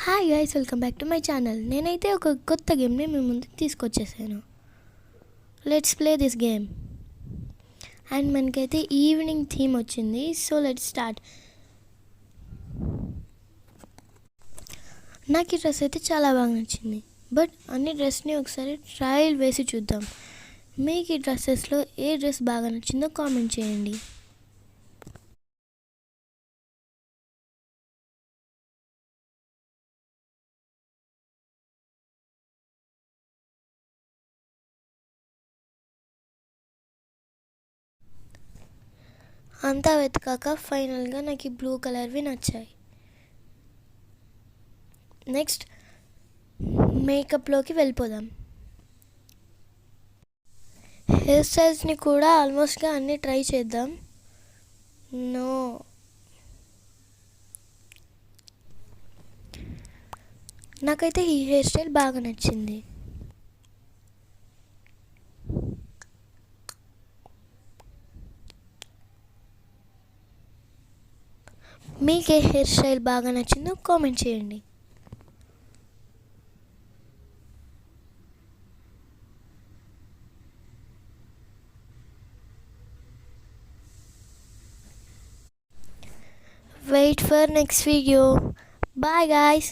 Hi guys, welcome back to my channel. నేనైతే ఒక కొత్త గేమ్ని మీ ముందుకు తీసుకొచ్చేసాను. Let's play this game. And మనకైతే ఈవినింగ్ థీమ్ వచ్చింది. So let's start. నాకు ఈ డ్రెస్ అయితే చాలా బాగా నచ్చింది. బట్ అన్ని డ్రెస్ని ఒకసారి ట్రయల్ వేసి చూద్దాం. మీకు ఈ డ్రెస్సెస్లో ఏ డ్రెస్ బాగా నచ్చిందో కామెంట్ చేయండి. అంతా వెతకాక ఫైనల్గా నాకు ఈ బ్లూ కలర్వి నచ్చాయి. నెక్స్ట్ మేకప్లోకి వెళ్ళిపోదాం. హెయిర్ స్టైల్స్ని కూడా ఆల్మోస్ట్గా అన్నీ ట్రై చేద్దాం. నాకైతే ఈ హెయిర్ స్టైల్ బాగా నచ్చింది. మీకు ఏ హెయిర్ స్టైల్ బాగా నచ్చిందో కామెంట్ చేయండి. Wait for next video. Bye guys.